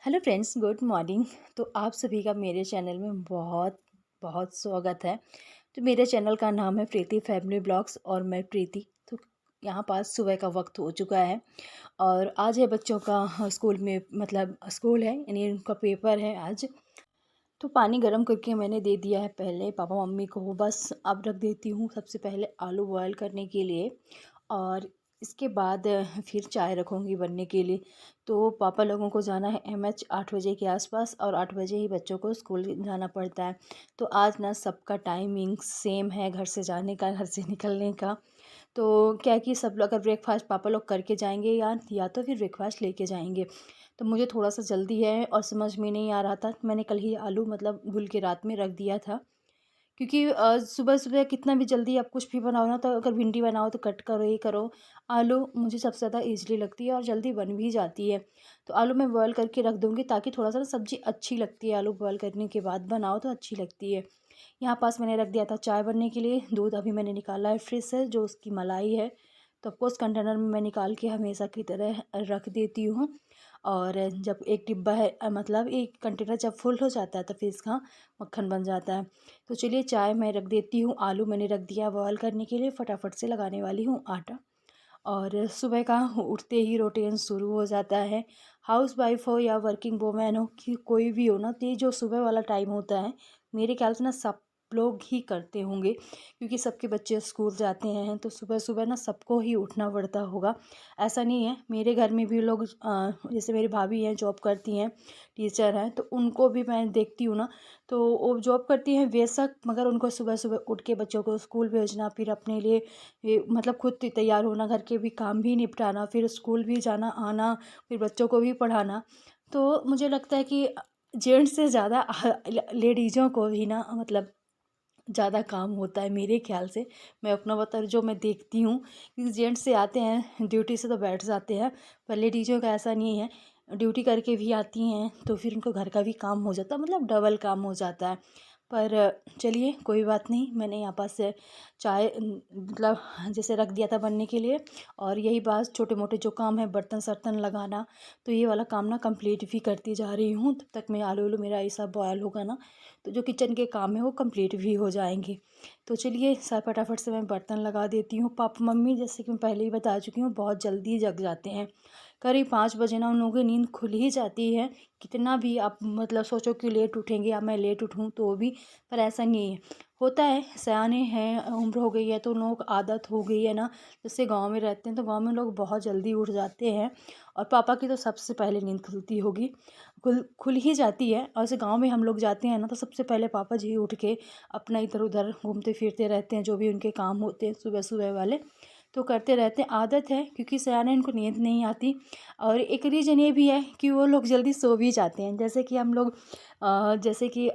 Hello friends, good morning. तो आप सभी का मेरे चैनल में बहुत बहुत स्वागत है। तो मेरे चैनल का नाम है प्रीति फैमिली ब्लॉग्स और मैं प्रीति। तो यहाँ पास सुबह का वक्त हो चुका है और आज है बच्चों का स्कूल में मतलब स्कूल है, यानी उनका पेपर है आज। तो पानी गर्म करके मैंने दे दिया है पहले पापा मम्मी को। बस अब रख देती हूँ सबसे पहले आलू बॉयल करने के लिए और इसके बाद फिर चाय रखूँगी बनने के लिए। तो पापा लोगों को जाना है एमएच 8 बजे के आसपास और 8 बजे ही बच्चों को स्कूल जाना पड़ता है। तो आज ना सबका टाइमिंग सेम है, घर से जाने का, घर से निकलने का। तो क्या है कि सब लोग अगर ब्रेकफास्ट पापा लोग करके जाएंगे या तो फिर ब्रेकफास्ट लेके जाएंगे। तो मुझे थोड़ा सा जल्दी है और समझ में नहीं आ रहा था। मैंने कल ही आलू मतलब धुल के रात में रख दिया था, क्योंकि सुबह सुबह कितना भी जल्दी आप कुछ भी बनाओ ना, तो अगर भिंडी बनाओ तो कट करो, ये करो। आलू मुझे सबसे ज़्यादा ईजिली लगती है और जल्दी बन भी जाती है। तो आलू मैं बॉयल करके रख दूँगी ताकि थोड़ा सा ना सब्ज़ी अच्छी लगती है। आलू बॉयल करने के बाद बनाओ तो अच्छी लगती है। यहाँ पास मैंने रख दिया था चाय बनने के लिए। दूध अभी मैंने निकाला है फ्रिज से, जो उसकी मलाई है। तो ऑफकोर्स कंटेनर में मैं निकाल के हमेशा की तरह रख देती हूँ। और जब एक डिब्बा है मतलब एक कंटेनर जब फुल हो जाता है तो फिर इसका मक्खन बन जाता है। तो चलिए चाय मैं रख देती हूँ। आलू मैंने रख दिया बॉयल करने के लिए, फटाफट से लगाने वाली हूँ आटा। और सुबह का उठते ही रूटीन शुरू हो जाता है। हाउस वाइफ हो या वर्किंग वूमेन हो कि कोई भी हो ना, तो ये जो सुबह वाला टाइम होता है मेरे ख्याल से ना सब लोग ही करते होंगे, क्योंकि सबके बच्चे स्कूल जाते हैं। तो सुबह सुबह ना सबको ही उठना पड़ता होगा। ऐसा नहीं है, मेरे घर में भी लोग जैसे मेरी भाभी हैं, जॉब करती हैं, टीचर हैं, तो उनको भी मैं देखती हूँ ना। तो वो जॉब करती हैं बेशक, मगर उनको सुबह सुबह उठ के बच्चों को स्कूल भेजना, फिर अपने लिए ये मतलब खुद तैयार होना, घर के भी काम भी निपटाना, फिर स्कूल भी जाना आना, फिर बच्चों को भी पढ़ाना। तो मुझे लगता है कि जेंट्स से ज़्यादा लेडीज़ों को भी ना मतलब ज़्यादा काम होता है मेरे ख्याल से। मैं अपना बता जो मैं देखती हूँ कि जेंट्स से आते हैं ड्यूटी से तो बैठ जाते हैं, पर लेडीज़ों का ऐसा नहीं है। ड्यूटी करके भी आती हैं तो फिर उनको घर का भी काम हो जाता है, मतलब डबल काम हो जाता है। पर चलिए कोई बात नहीं, मैंने यहाँ पास से चाय मतलब जैसे रख दिया था बनने के लिए। और यही बात छोटे मोटे जो काम है, बर्तन सर्तन लगाना, तो ये वाला काम ना कंप्लीट भी करती जा रही हूँ। तब तक मैं आलू मेरा ये सब बॉयल होगा ना, तो जो किचन के काम है वो कंप्लीट भी हो जाएंगे। तो चलिए सर फटाफट से मैं बर्तन लगा देती हूँ। पापा मम्मी जैसे कि मैं पहले ही बता चुकी हूँ बहुत जल्दी जग जाते हैं। करीब 5 बजे ना उन लोगों की नींद खुल ही जाती है। कितना भी आप मतलब सोचो कि लेट उठेंगे या मैं लेट उठूँ तो भी, पर ऐसा नहीं है। होता है, सयाने हैं, उम्र हो गई है तो उन लोगों को आदत हो गई है ना। जैसे गांव में रहते हैं तो गांव में लोग बहुत जल्दी उठ जाते हैं। और पापा की तो सबसे पहले नींद खुलती होगी, खुल खुल ही जाती है। और ऐसे गांव में हम लोग जाते हैं ना, तो सबसे पहले पापा जी उठ के अपना इधर उधर घूमते फिरते रहते हैं, जो भी उनके काम होते हैं सुबह सुबह वाले तो करते रहते हैं। आदत है, क्योंकि सयाने इनको नींद नहीं आती। और एक रीज़न ये भी है कि वो लोग जल्दी सो भी जाते हैं। जैसे कि हम लोग जैसे कि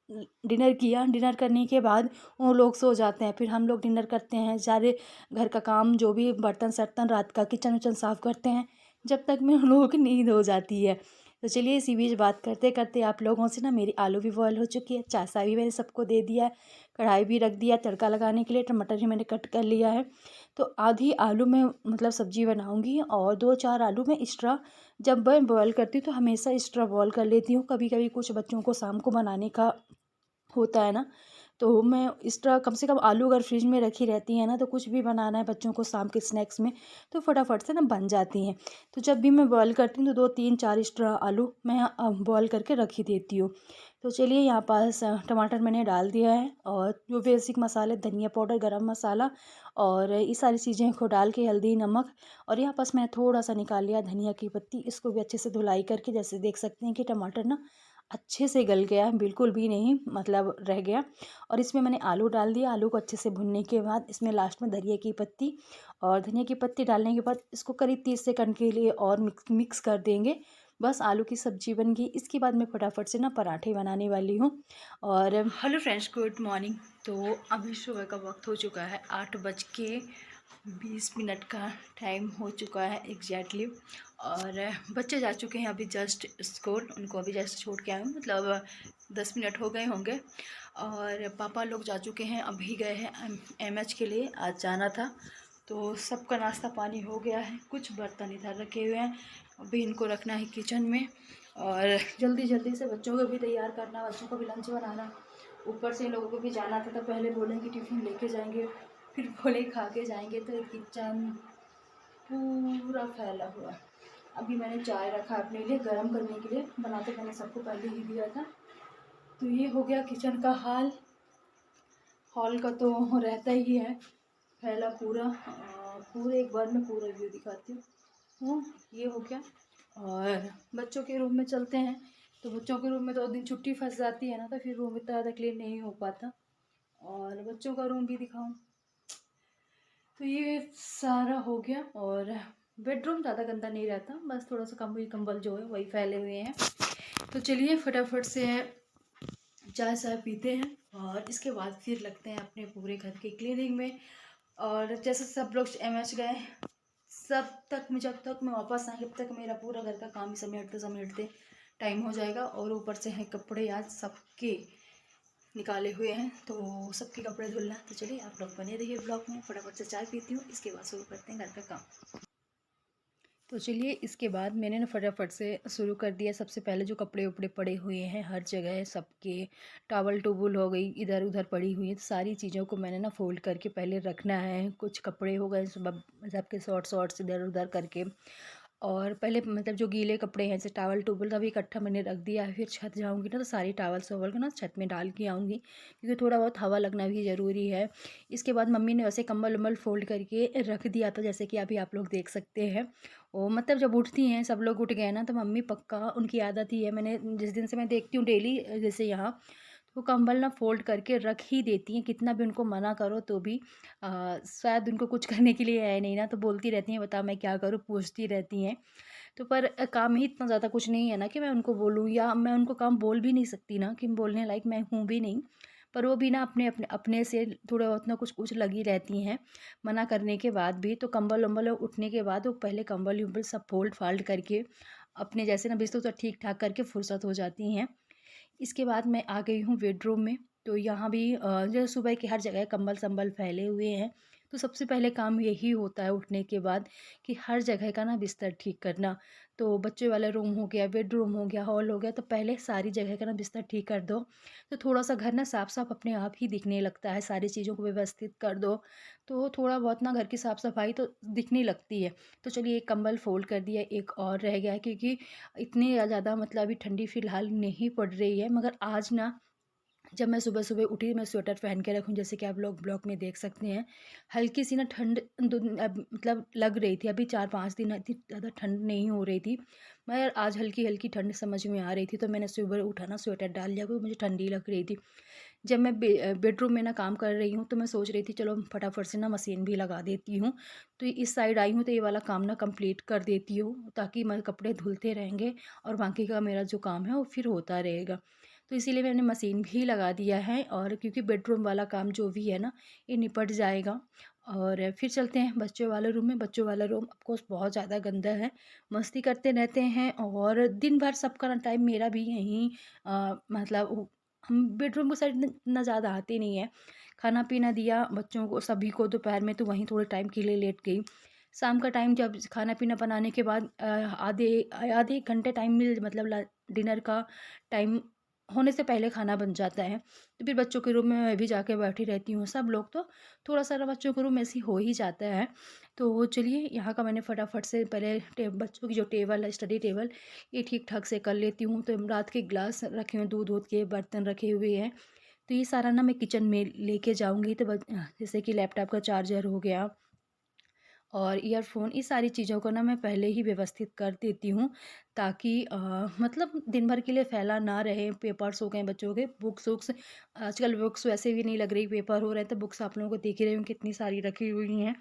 डिनर किया, डिनर करने के बाद वो लोग सो जाते हैं, फिर हम लोग डिनर करते हैं, सारे घर का काम जो भी बर्तन सर्तन रात का किचन विचन साफ़ करते हैं, जब तक में उन लोगों की नींद हो जाती है। तो चलिए इसी बीच बात करते करते आप लोगों से ना मेरी आलू भी बॉयल हो चुकी है, चाशा भी मैंने सबको दे दिया है, कढ़ाई भी रख दिया तड़का लगाने के लिए, टमाटर भी मैंने कट कर लिया है। तो आधी आलू में मतलब सब्जी बनाऊंगी और 2-4 आलू में एक्स्ट्रा जब मैं बॉयल करती हूँ तो हमेशा एक्स्ट्रा बॉयल कर लेती हूँ। कभी कभी कुछ बच्चों को शाम को बनाने का होता है ना, तो मैं एक्स्ट्रा कम से कम आलू अगर फ्रिज में रखी रहती है ना, तो कुछ भी बनाना है बच्चों को शाम के स्नैक्स में तो फटाफट से ना बन जाती हैं। तो जब भी मैं बॉयल करती हूँ तो 2-3-4 एक्स्ट्रा आलू मैं बॉयल करके रख ही देती हूँ। तो चलिए यहाँ पास टमाटर मैंने डाल दिया है और जो बेसिक मसाले धनिया पाउडर गरम मसाला और ये सारी चीज़ें को डाल के हल्दी नमक। और यहाँ पास मैंने थोड़ा सा निकाल लिया धनिया की पत्ती, इसको भी अच्छे से धुलाई करके, जैसे देख सकते हैं कि टमाटर ना अच्छे से गल गया है, बिल्कुल भी नहीं मतलब रह गया। और इसमें मैंने आलू डाल दिया। आलू को अच्छे से भुनने के बाद इसमें लास्ट में धनिया की पत्ती, और धनिया की पत्ती डालने के बाद इसको करीब 30 सेकंड के लिए और मिक्स मिक्स कर देंगे। बस आलू की सब्जी बन गई। इसके बाद मैं फटाफट से ना पराठे बनाने वाली हूँ। और हेलो फ्रेंड्स, गुड मॉर्निंग। तो अभी सुबह का वक्त हो चुका है 8:20 का टाइम हो चुका है एग्जैक्टली। और बच्चे जा चुके हैं अभी जस्ट स्कूल, उनको अभी जस्ट छोड़ के आए हूँ, मतलब 10 मिनट हो गए होंगे। और पापा लोग जा चुके हैं, अभी गए हैं एमएच के लिए, आज जाना था। तो सबका नाश्ता पानी हो गया है, कुछ बर्तन इधर रखे हुए हैं अभी इनको रखना है किचन में और जल्दी जल्दी से बच्चों को भी तैयार करना, बच्चों को भी लंच बनाना। ऊपर से इन लोगों को भी जाना था तो पहले बोलेंगे टिफ़िन लेके जाएंगे, फिर बोले खा के जाएंगे, तो किचन पूरा फैला हुआ है। अभी मैंने चाय रखा अपने लिए गर्म करने के लिए, बनाते मैंने सबको पहले ही दिया था। तो ये हो गया किचन का हाल। हॉल का तो रहता ही है फैला पूरा। पूरे एक बार में पूरा व्यू दिखाती हूँ। ये हो गया। और बच्चों के रूम में चलते हैं। तो बच्चों के रूम में तो दिन छुट्टी फंस जाती है ना, तो फिर रूम इतना ज़्यादा क्लीन नहीं हो पाता। और बच्चों का रूम भी दिखाऊं तो ये सारा हो गया। और बेडरूम ज़्यादा गंदा नहीं रहता, बस थोड़ा सा कंबल कंबल जो है वही फैले हुए हैं। तो चलिए फटाफट से चाय चाय पीते हैं और इसके बाद फिर लगते हैं अपने पूरे घर की क्लीनिंग में। और जैसे सब लोग एमएच गए, सब तक मैं जब तक मैं वापस आई तब तक मेरा पूरा घर का काम समेटते समेटते टाइम हो जाएगा। और ऊपर से हैं कपड़े आज सबके निकाले हुए हैं, तो सबके कपड़े धुलना। तो चलिए आप लोग बने रहिए ब्लॉग में। फटाफट से चाय पीती हूँ, इसके बाद शुरू करते हैं घर का काम। तो चलिए इसके बाद मैंने ना फटाफट से शुरू कर दिया। सबसे पहले जो कपड़े उपड़े पड़े हुए हैं हर जगह, सबके टावल टूबल हो गई इधर उधर पड़ी हुई है, तो सारी चीज़ों को मैंने ना फोल्ड करके पहले रखना है। कुछ कपड़े हो गए सबके शॉर्ट शॉर्ट्स इधर उधर करके, और पहले मतलब जो गीले कपड़े हैं जैसे टावल टूवल का भी इकट्ठा मैंने रख दिया है। फिर छत जाऊंगी ना तो सारी टावल सोवल को ना छत में डाल के आऊँगी, क्योंकि थोड़ा बहुत हवा लगना भी ज़रूरी है। इसके बाद मम्मी ने वैसे कंबल उम्बल फोल्ड करके रख दिया था, जैसे कि अभी आप लोग देख सकते हैं। वो मतलब जब उठती हैं सब लोग उठ गए ना तो मम्मी पक्का उनकी आदत ही है, मैंने जिस दिन से मैं देखती हूँ डेली जैसे यहाँ, तो कंबल ना फोल्ड करके रख ही देती हैं। कितना भी उनको मना करो तो भी शायद उनको कुछ करने के लिए है नहीं ना, तो बोलती रहती हैं बता मैं क्या करूँ, पूछती रहती हैं। तो पर काम ही इतना ज़्यादा कुछ नहीं है ना कि मैं उनको बोलूँ, या मैं उनको काम बोल भी नहीं सकती ना कि बोलने लायक मैं हूँ भी नहीं। पर वो भी ना अपने अपने अपने से थोड़ा बहुत ना कुछ कुछ लगी रहती हैं मना करने के बाद भी। तो कंबल वम्बल उठने के बाद वो पहले कंबल उम्बल सब फोल्ड फाल्ड करके अपने जैसे ना बिस्तर तो ठीक ठाक करके फुर्सत हो जाती हैं। इसके बाद मैं आ गई हूँ बेडरूम में। तो यहाँ भी जो सुबह के हर जगह कंबल संबल फैले हुए हैं। तो सबसे पहले काम यही होता है उठने के बाद कि हर जगह का ना बिस्तर ठीक करना। तो बच्चे वाला रूम हो गया, बेडरूम हो गया, हॉल हो गया, तो पहले सारी जगह का ना बिस्तर ठीक कर दो। तो थोड़ा सा घर ना साफ साफ अपने आप ही दिखने लगता है, सारी चीज़ों को व्यवस्थित कर दो तो थोड़ा बहुत ना घर की साफ सफाई तो दिखने लगती है। तो चलिए एक कंबल फोल्ड कर दिया, एक और रह गया है, क्योंकि इतनी ज़्यादा मतलब अभी ठंडी फ़िलहाल नहीं पड़ रही है। मगर आज ना जब मैं सुबह सुबह उठी मैं स्वेटर पहन के रखूँ, जैसे कि आप लोग ब्लॉग में देख सकते हैं। हल्की सी ना ठंड मतलब लग रही थी। अभी 4-5 दिन इतनी ज़्यादा ठंड नहीं हो रही थी, मगर आज हल्की हल्की ठंड समझ में आ रही थी। तो मैंने सुबह उठा ना स्वेटर डाल लिया, क्योंकि मुझे ठंडी लग रही थी। जब मैं बेडरूम में ना काम कर रही हूँ तो मैं सोच रही थी चलो फटाफट से ना मशीन भी लगा देती हूँ। तो इस साइड आई हूँ तो ये वाला काम ना कंप्लीट कर देती हूँ, ताकि मेरे कपड़े धुलते रहेंगे और बाकी का मेरा जो काम है वो फिर होता रहेगा। तो इसीलिए मैंने मशीन भी लगा दिया है, और क्योंकि बेडरूम वाला काम जो भी है ना ये निपट जाएगा। और फिर चलते हैं बच्चों वाले रूम में। बच्चों वाला रूम ऑफकोर्स बहुत ज़्यादा गंदा है, मस्ती करते रहते हैं और दिन भर सबका ना टाइम मेरा भी यहीं मतलब हम बेडरूम को साइड इतना ज़्यादा आते नहीं है। खाना पीना दिया बच्चों को सभी को दोपहर में, तो वहीं थोड़े टाइम के लिए लेट गई। शाम का टाइम जब खाना पीना बनाने के बाद आधे आधे एक घंटे टाइम मिल मतलब डिनर का टाइम होने से पहले खाना बन जाता है। तो फिर बच्चों के रूम में मैं भी जाके बैठी रहती हूँ। सब लोग तो थोड़ा सारा बच्चों के रूम ऐसे ही हो ही जाता है। तो चलिए यहाँ का मैंने फटाफट से पहले बच्चों की जो टेबल है स्टडी टेबल ये ठीक ठाक से कर लेती हूँ। तो रात के ग्लास रखे हुए, दूध दूध के बर्तन रखे हुए हैं। तो ये सारा ना मैं किचन में लेके जाऊँगी। तो जैसे कि लैपटॉप का चार्जर हो गया और ईयरफ़ोन, इस सारी चीज़ों को ना मैं पहले ही व्यवस्थित कर देती हूँ, ताकि मतलब दिन भर के लिए फैला ना रहे। पेपर्स हो गए बच्चों के, बुक्स वुक्स, आजकल बुक्स वैसे भी नहीं लग रही, पेपर हो रहे हैं तो बुक्स आप लोगों को देख ही रही हूँ कितनी सारी रखी हुई हैं।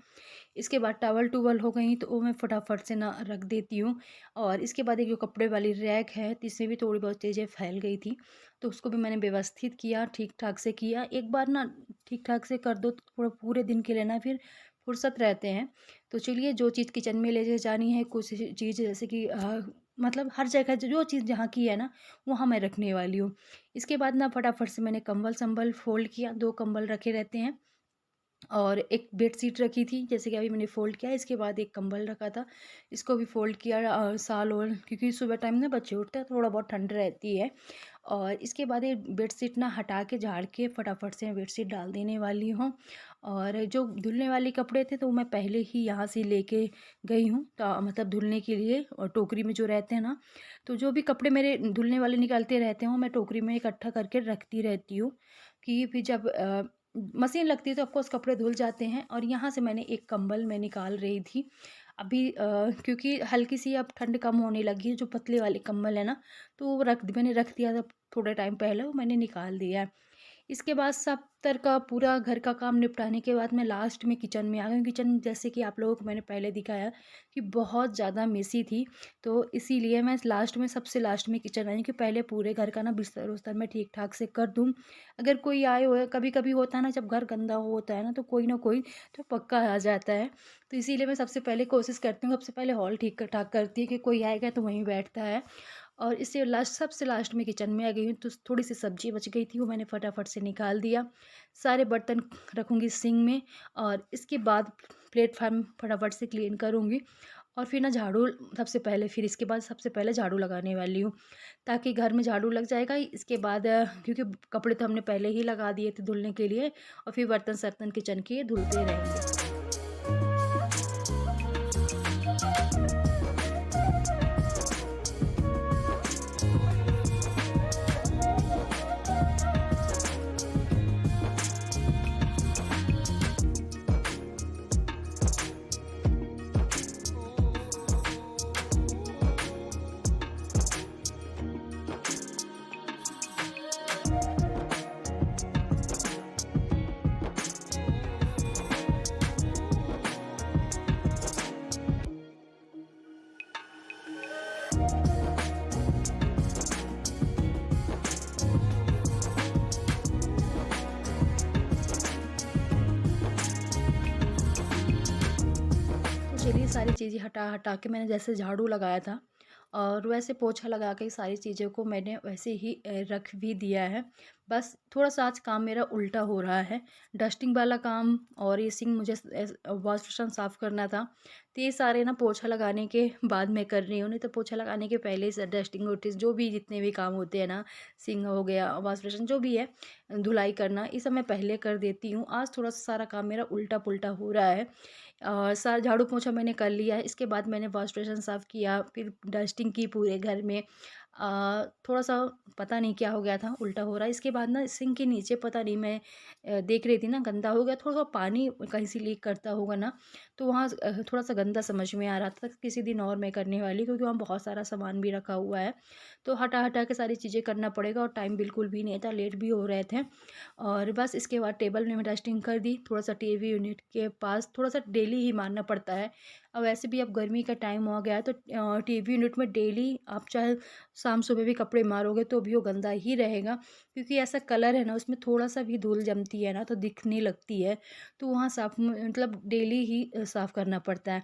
इसके बाद टॉवल टूवल हो गई तो वो मैं फटाफट से ना रख देती हूँ। और इसके बाद एक जो कपड़े वाली रैक है तो इसमें भी थोड़ी बहुत चीज़ें फैल गई थी, तो उसको भी मैंने व्यवस्थित किया, ठीक ठाक से किया। एक बार ना ठीक ठाक से कर दो तो थोड़ा पूरे दिन के लिए ना फिर फुर्सत रहते हैं। तो चलिए जो चीज़ किचन में ले जानी है, कुछ चीज़ जैसे कि मतलब हर जगह जो चीज़ जहाँ की है ना वहाँ मैं रखने वाली हूँ। इसके बाद ना फटाफट से मैंने कंबल संबल फोल्ड किया, 2 कंबल रखे रहते हैं। और एक बेडशीट रखी थी, जैसे कि अभी मैंने फ़ोल्ड किया। इसके बाद एक कंबल रखा था, इसको भी फ़ोल्ड किया। शाल और क्योंकि सुबह टाइम ना बच्चे उठते हैं, थोड़ा बहुत ठंड रहती है। और इसके बाद ये बेडशीट ना हटा के, झाड़ के फटाफट से बेडशीट डाल देने वाली हूँ। और जो धुलने वाले कपड़े थे तो मैं पहले ही यहाँ से लेके गई हूँ, मतलब धुलने के लिए। और टोकरी में जो रहते हैं ना, तो जो भी कपड़े मेरे धुलने वाले निकलते रहते हैं वो मैं टोकरी में इकट्ठा करके रखती रहती हूँ, कि फिर जब मशीन लगती है तो ऑफ़कोर्स कपड़े धुल जाते हैं। और यहाँ से मैंने एक कंबल मैं निकाल रही थी अभी, क्योंकि हल्की सी अब ठंड कम होने लगी है, जो पतले वाले कंबल है ना, तो वो मैंने रख दिया था थोड़े टाइम पहले, वो मैंने निकाल दिया है। इसके बाद सब तर का पूरा घर का काम निपटाने के बाद मैं लास्ट में किचन में आ गई हूँ। किचन जैसे कि आप लोगों को मैंने पहले दिखाया कि बहुत ज़्यादा मेसी थी, तो इसीलिए मैं लास्ट में, सबसे लास्ट में किचन आई हूँ, कि पहले पूरे घर का ना बिस्तर उस्तर मैं ठीक ठाक से कर दूँ। अगर कोई आए हुए, कभी कभी होता है ना, जब घर गंदा होता है ना कोई तो पक्का आ जाता है। तो इसीलिए मैं सबसे पहले कोशिश करती हूँ, सबसे पहले हॉल ठीक ठाक करती है कि कोई आएगा तो वहीं बैठता है। और इससे लास्ट, सबसे लास्ट में किचन में आ गई हूँ, तो थोड़ी सी सब्जी बच गई थी, वो मैंने फटाफट से निकाल दिया। सारे बर्तन रखूँगी सिंक में, और इसके बाद प्लेटफार्म फटाफट से क्लीन करूँगी। और फिर ना झाड़ू सबसे पहले, फिर इसके बाद सबसे पहले झाड़ू लगाने वाली हूँ, ताकि घर में झाड़ू लग जाएगा। इसके बाद क्योंकि कपड़े तो हमने पहले ही लगा दिए थे धुलने के लिए, और फिर बर्तन सर्तन किचन के धुलते रहेंगे। तो चलिए, सारी चीज़ें हटा हटा के मैंने जैसे झाड़ू लगाया था, और वैसे पोछा लगा के सारी चीज़ों को मैंने वैसे ही रख भी दिया है। बस थोड़ा-सा आज काम मेरा उल्टा हो रहा है। डस्टिंग वाला काम, और ये सिंक मुझे वॉश बेसिन साफ़ करना था। तो ये सारे ना पोछा लगाने के बाद मैं कर रही हूँ, नहीं तो पोछा लगाने के पहले से डस्टिंग वोटिंग जो भी जितने भी काम होते हैं ना, सिंक हो गया, वॉश बेसिन जो भी है, धुलाई करना, ये सब मैं पहले कर देती हूँ। आज थोड़ा-सा सारा काम मेरा उल्टा-पुल्टा हो रहा है। सारा झाड़ू पोंछा मैंने कर लिया है। इसके बाद मैंने वॉश बेसिन साफ़ किया, फिर डस्टिंग की पूरे घर में। थोड़ा-सा पता नहीं क्या हो गया था, उल्टा हो रहा है। इसके बाद ना सिंक के नीचे पता नहीं, मैं देख रही थी ना, गंदा हो गया, थोड़ा-सा पानी कहीं से लीक करता होगा ना, तो वहाँ थोड़ा-सा गंदा समझ में आ रहा था। किसी दिन और मैं करने वाली, क्योंकि वहाँ बहुत सारा सामान भी रखा हुआ है। तो हटा-हटा के सारी चीज़ें करना पड़ेगा, और टाइम बिल्कुल भी नहीं था, लेट भी हो रहे थे। और बस इसके बाद टेबल में मैं डस्टिंग कर दी। थोड़ा-सा टीवी यूनिट के पास थोड़ा-सा डेली ही मारना पड़ता है। अब वैसे भी अब गर्मी का टाइम हो गया है, तो टीवी यूनिट में डेली आप चाहे शाम सुबह भी कपड़े मारोगे तो भी वो गंदा ही रहेगा, क्योंकि ऐसा कलर है ना, उसमें थोड़ा-सा भी धूल जमती है ना तो दिखने लगती है। तो वहाँ साफ़ मतलब डेली ही साफ़ करना पड़ता है।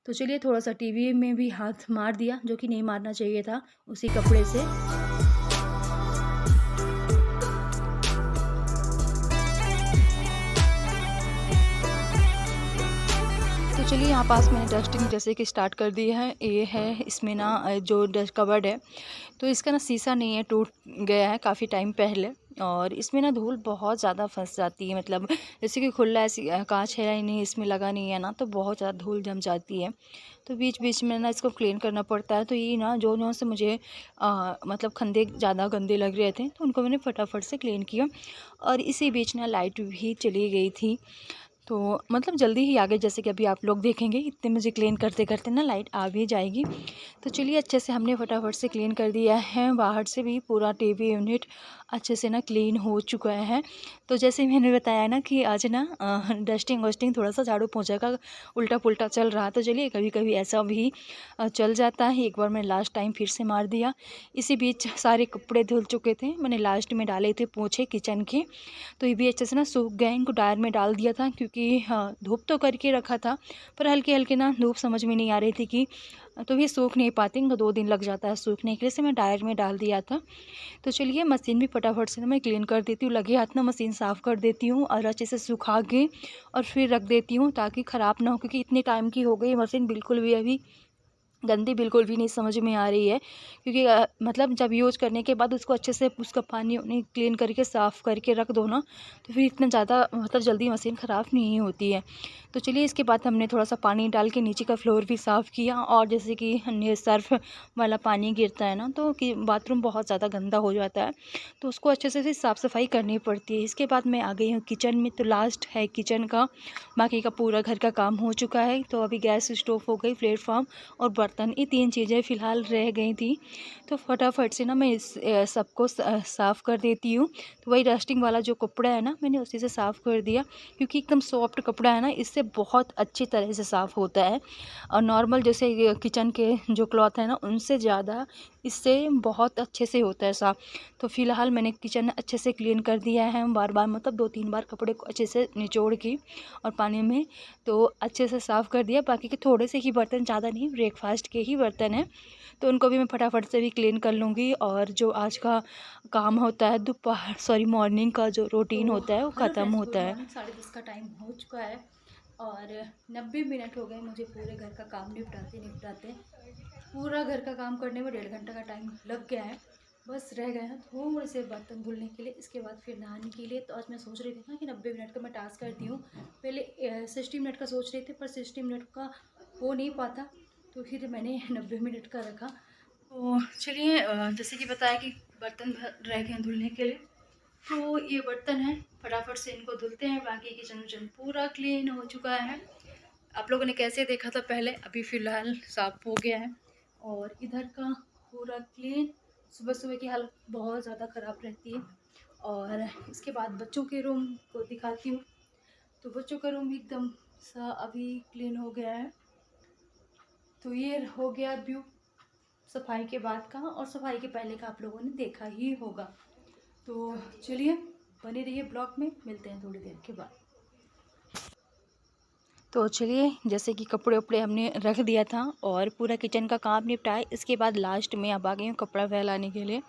तो चलिए, थोड़ा-सा टीवी में भी हाथ मार दिया, जो कि नहीं मारना चाहिए था, उसी कपड़े से। तो चलिए, यहाँ पास मैंने डस्टिंग जैसे कि स्टार्ट कर दी है। ये है, इसमें ना जो डस्ट कवर्ड है, तो इसका ना शीशा नहीं है, टूट गया है काफ़ी टाइम पहले। और इसमें ना धूल बहुत ज़्यादा फंस जाती है, मतलब जैसे कि खुला ऐसी कांच है ही नहीं, इसमें लगा नहीं है ना, तो बहुत ज़्यादा धूल जम जाती है। तो बीच बीच में ना इसको क्लीन करना पड़ता है। तो ये ना जो जो से मुझे मतलब खंदे ज़्यादा गंदे लग रहे थे, तो उनको मैंने फटाफट से क्लीन किया। और इसी बीच ना लाइट भी चली गई थी, तो मतलब जल्दी ही आ गई, जैसे कि अभी आप लोग देखेंगे, इतने मुझे क्लीन करते करते ना लाइट आ भी जाएगी। तो चलिए, अच्छे से हमने फटाफट से क्लीन कर दिया है। बाहर से भी पूरा टीवी यूनिट अच्छे से ना क्लीन हो चुका है। तो जैसे मैंने बताया ना कि आज ना डस्टिंग वस्टिंग थोड़ा सा झाड़ू पोंछा का उल्टा पुल्टा चल रहा, तो चलिए, कभी कभी ऐसा भी चल जाता है। एक बार मैं लास्ट टाइम फिर से मार दिया। इसी बीच सारे कपड़े धुल चुके थे, मैंने लास्ट में डाले थे पोंछे किचन के, तो ये भी अच्छे से ना सूख गए। इनको ड्रायर में डाल दिया था, क्योंकि हाँ, धूप तो करके रखा था, पर हल्के हल्के ना धूप समझ में नहीं आ रही थी कि तो ये सूख नहीं पाती, इनको 2 दिन लग जाता है सूखने के लिए, इसे मैं ड्रायर में डाल दिया था। तो चलिए मशीन भी फटाफट से ना मैं क्लीन कर देती हूँ, लगे हाथ ना मशीन साफ़ कर देती हूँ और अच्छे से सुखा के और फिर रख देती हूँ ताकि ख़राब ना हो, क्योंकि इतने टाइम की हो गई मशीन बिल्कुल भी अभी गंदी बिल्कुल भी नहीं समझ में आ रही है। क्योंकि मतलब जब यूज़ करने के बाद उसको अच्छे से उसका पानी वानी क्लीन करके साफ़ करके रख दो ना, तो फिर इतना ज़्यादा मतलब जल्दी मशीन ख़राब नहीं होती है। तो चलिए इसके बाद हमने थोड़ा सा पानी डाल के नीचे का फ्लोर भी साफ़ किया, और जैसे कि हमने सर्फ़ वाला पानी गिरता है ना, तो कि बाथरूम बहुत ज़्यादा गंदा हो जाता है, तो उसको अच्छे से फिर साफ़ सफाई करनी पड़ती है। इसके बाद मैं आ गई हूँ किचन में, तो लास्ट है किचन का, बाकी का पूरा घर का काम हो चुका है। तो अभी गैस स्टोव हो गई, प्लेटफॉर्म और बर्तन, ये 3 चीज़ें फ़िलहाल रह गई थी। तो फटाफट से ना मैं इस सबको साफ़ कर देती हूँ। तो वही डस्टिंग वाला जो कपड़ा है ना, मैंने उसी से साफ़ कर दिया, क्योंकि एकदम सॉफ्ट कपड़ा है ना, इससे बहुत अच्छी तरह से साफ़ होता है। और नॉर्मल जैसे ये किचन के जो क्लॉथ है ना, उनसे ज़्यादा इससे बहुत अच्छे से होता है साफ़। तो फ़िलहाल मैंने किचन अच्छे से क्लीन कर दिया है, बार-बार मतलब 2-3 बार कपड़े को अच्छे से निचोड़ के और पानी में तो अच्छे से साफ़ कर दिया। बाकी के थोड़े से ही बर्तन, ज़्यादा नहीं, ब्रेकफास्ट के ही बर्तन हैं, तो उनको भी मैं फटाफट से भी क्लीन कर लूँगी। और जो आज का काम होता है दोपहर सॉरी मॉर्निंग का जो रूटीन होता है वो ख़त्म होता है। 10:30 का टाइम हो चुका है और 90 मिनट हो गए मुझे पूरे घर का काम निपटाते निपटाते। पूरा घर का काम करने में 1.5 घंटा का टाइम लग गया है। बस रह गए हैं थोड़े से बर्तन धुलने के लिए, इसके बाद फिर नहाने के लिए। तो आज मैं सोच रही थी ना कि 90 मिनट का मैं टास्क करती हूँ, पहले 60 मिनट का सोच रही थी, पर 60 मिनट का हो नहीं पाता, तो फिर मैंने 90 मिनट का रखा। तो चलिए जैसे कि बताया कि बर्तन रह गए हैं धुलने के लिए, तो ये बर्तन है, फटाफट से इनको धुलते हैं। बाकी किचन विचन पूरा क्लीन हो चुका है। आप लोगों ने कैसे देखा था पहले, अभी फ़िलहाल साफ़ हो गया है। और इधर का पूरा क्लीन। सुबह सुबह की हालत बहुत ज़्यादा ख़राब रहती है। और इसके बाद बच्चों के रूम को दिखाती हूँ। तो बच्चों का रूम एकदम सा अभी क्लीन हो गया है। तो ये हो गया व्यू सफाई के बाद का, और सफाई के पहले का आप लोगों ने देखा ही होगा। तो चलिए बने रहिए ब्लॉग में, मिलते हैं थोड़ी देर के बाद। तो चलिए जैसे कि कपड़े उपड़े हमने रख दिया था और पूरा किचन का काम निपटाया, इसके बाद लास्ट में अब आ गई हूँ कपड़ा फैलाने के लिए।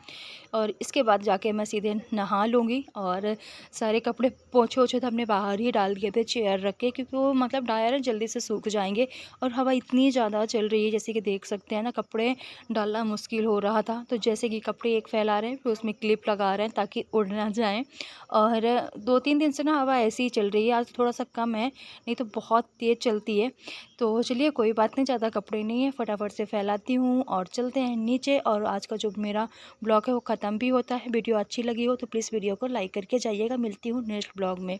और इसके बाद जाके मैं सीधे नहा लूँगी। और सारे कपड़े पोंछे ओछे तो हमने बाहर ही डाल दिए थे चेयर रख के, क्योंकि वो मतलब ड्रायर जल्दी से सूख जाएंगे। और हवा इतनी ज़्यादा चल रही है, जैसे कि देख सकते हैं ना, कपड़े डालना मुश्किल हो रहा था। तो जैसे कि कपड़े एक फैला रहे हैं, फिर उसमें क्लिप लगा रहे हैं ताकि उड़ ना जाएँ। और 2-3 दिन से ना हवा ऐसी ही चल रही है, आज थोड़ा सा कम है, नहीं तो बहुत तेज़ चलती है। तो चलिए कोई बात नहीं, ज़्यादा कपड़े नहीं है, फटाफट से फैलाती हूँ और चलते हैं नीचे। और आज का जो मेरा ब्लॉग है वो ख़त्म भी होता है। वीडियो अच्छी लगी हो तो प्लीज़ वीडियो को लाइक करके जाइएगा। मिलती हूँ नेक्स्ट ब्लॉग में।